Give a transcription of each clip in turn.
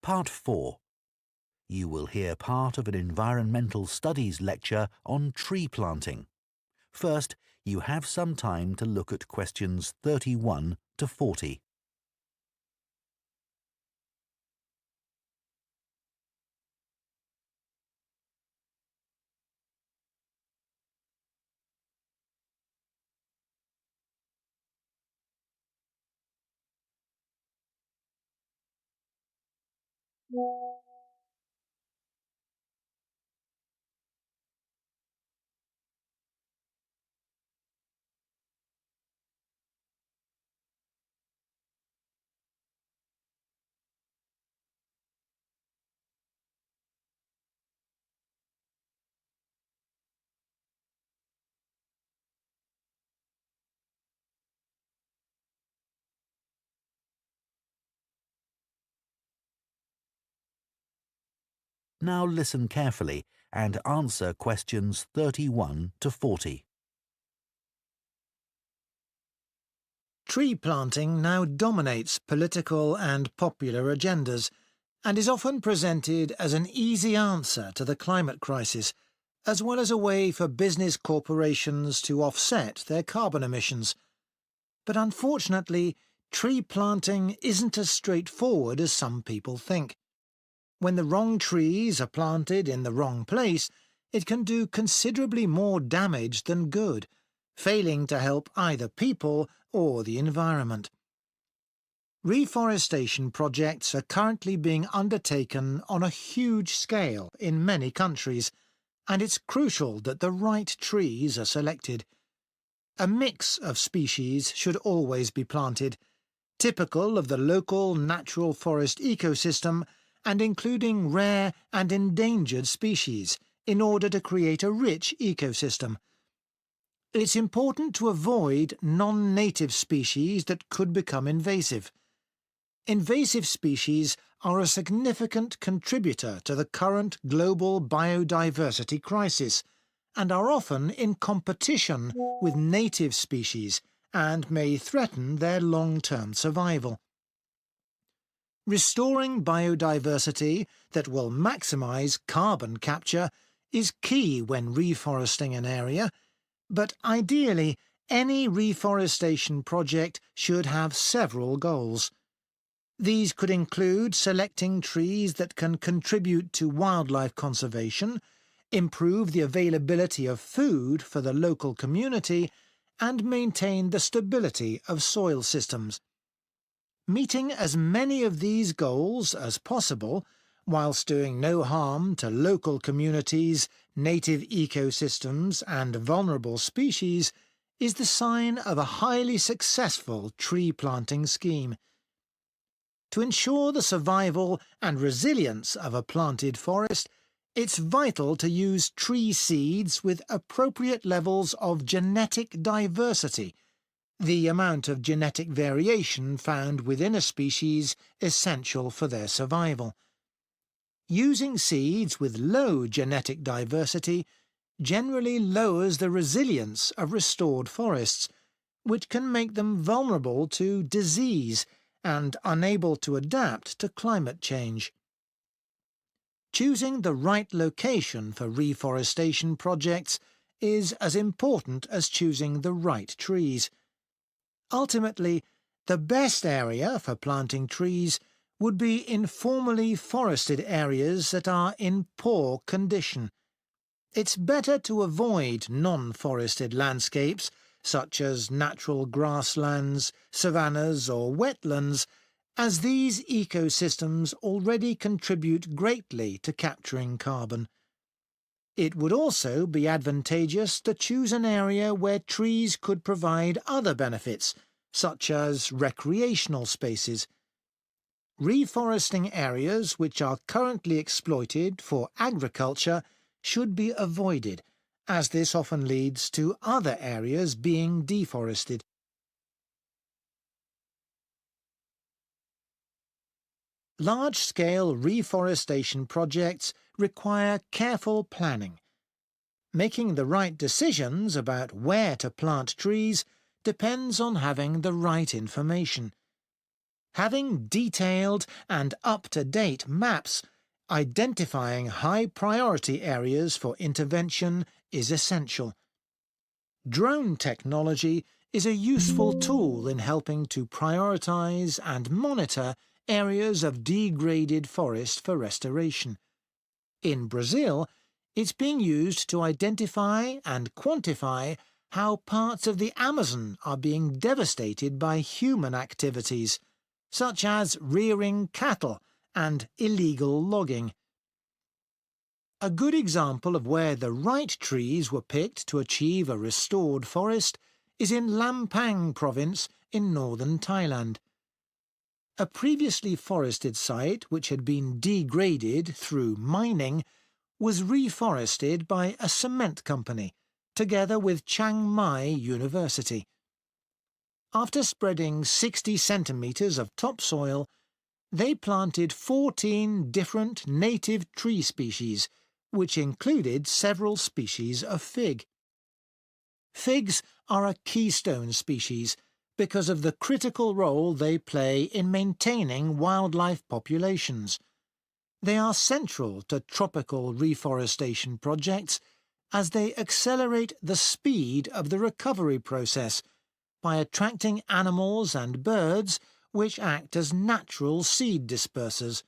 Part 4. You will hear part of an environmental studies lecture on tree planting. First, you have some time to look at questions 31 to 40. Now listen carefully and answer questions 31 to 40. Tree planting now dominates political and popular agendas and is often presented as an easy answer to the climate crisis, as well as a way for business corporations to offset their carbon emissions. But unfortunately, tree planting isn't as straightforward as some people think. When the wrong trees are planted in the wrong place, it can do considerably more damage than good, failing to help either people or the environment. Reforestation projects are currently being undertaken on a huge scale in many countries, and it's crucial that the right trees are selected. A mix of species should always be planted, typical of the local natural forest ecosystem and including rare and endangered species, in order to create a rich ecosystem. It's important to avoid non-native species that could become invasive. Invasive species are a significant contributor to the current global biodiversity crisis and are often in competition with native species and may threaten their long-term survival. Restoring biodiversity that will maximise carbon capture is key when reforesting an area, but ideally any reforestation project should have several goals. These could include selecting trees that can contribute to wildlife conservation, improve the availability of food for the local community, and maintain the stability of soil systems. Meeting as many of these goals as possible, whilst doing no harm to local communities, native ecosystems and vulnerable species, is the sign of a highly successful tree planting scheme. To ensure the survival and resilience of a planted forest, it's vital to use tree seeds with appropriate levels of genetic diversity, the amount of genetic variation found within a species essential for their survival. Using seeds with low genetic diversity generally lowers the resilience of restored forests, which can make them vulnerable to disease and unable to adapt to climate change. Choosing the right location for reforestation projects is as important as choosing the right trees. Ultimately, the best area for planting trees would be informally forested areas that are in poor condition. It's better to avoid non-forested landscapes, such as natural grasslands, savannas or wetlands, as these ecosystems already contribute greatly to capturing carbon. It would also be advantageous to choose an area where trees could provide other benefits, such as recreational spaces. Reforesting areas which are currently exploited for agriculture should be avoided, as this often leads to other areas being deforested. Large-scale reforestation projects require careful planning. Making the right decisions about where to plant trees depends on having the right information. Having detailed and up-to-date maps identifying high-priority areas for intervention is essential. Drone technology is a useful tool in helping to prioritise and monitor areas of degraded forest for restoration. In Brazil, it's being used to identify and quantify how parts of the Amazon are being devastated by human activities, such as rearing cattle and illegal logging. A good example of where the right trees were picked to achieve a restored forest is in Lampang province in northern Thailand. A previously forested site which had been degraded through mining was reforested by a cement company, together with Chiang Mai University. After spreading 60 centimetres of topsoil, they planted 14 different native tree species, which included several species of fig. Figs are a keystone species because of the critical role they play in maintaining wildlife populations. They are central to tropical reforestation projects as they accelerate the speed of the recovery process by attracting animals and birds which act as natural seed dispersers.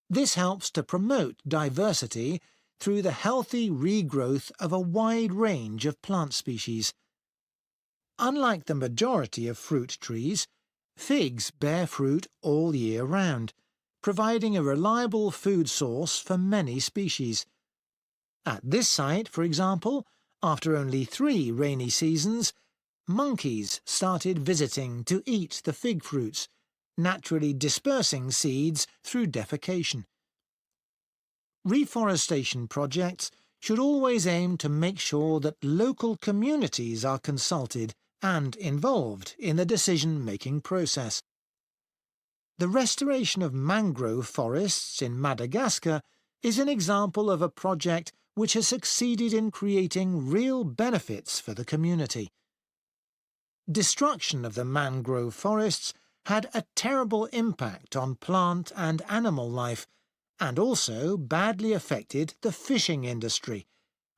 This helps to promote diversity through the healthy regrowth of a wide range of plant species. Unlike the majority of fruit trees, figs bear fruit all year round, providing a reliable food source for many species. At this site, for example, after only 3 rainy seasons, monkeys started visiting to eat the fig fruits, naturally dispersing seeds through defecation. Reforestation projects should always aim to make sure that local communities are consulted and involved in the decision-making process. The restoration of mangrove forests in Madagascar is an example of a project which has succeeded in creating real benefits for the community. Destruction of the mangrove forests had a terrible impact on plant and animal life, and also badly affected the fishing industry,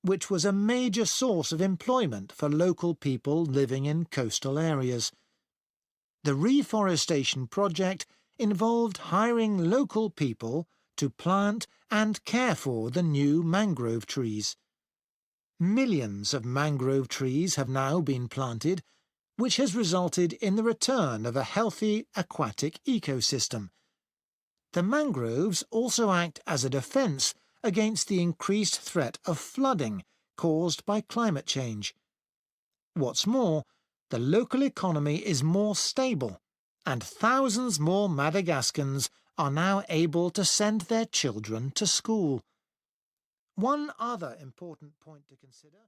which was a major source of employment for local people living in coastal areas. The reforestation project involved hiring local people to plant and care for the new mangrove trees. Millions of mangrove trees have now been planted, which has resulted in the return of a healthy aquatic ecosystem. The mangroves also act as a defence against the increased threat of flooding caused by climate change. What's more, the local economy is more stable, and thousands more Madagascans are now able to send their children to school. One other important point to consider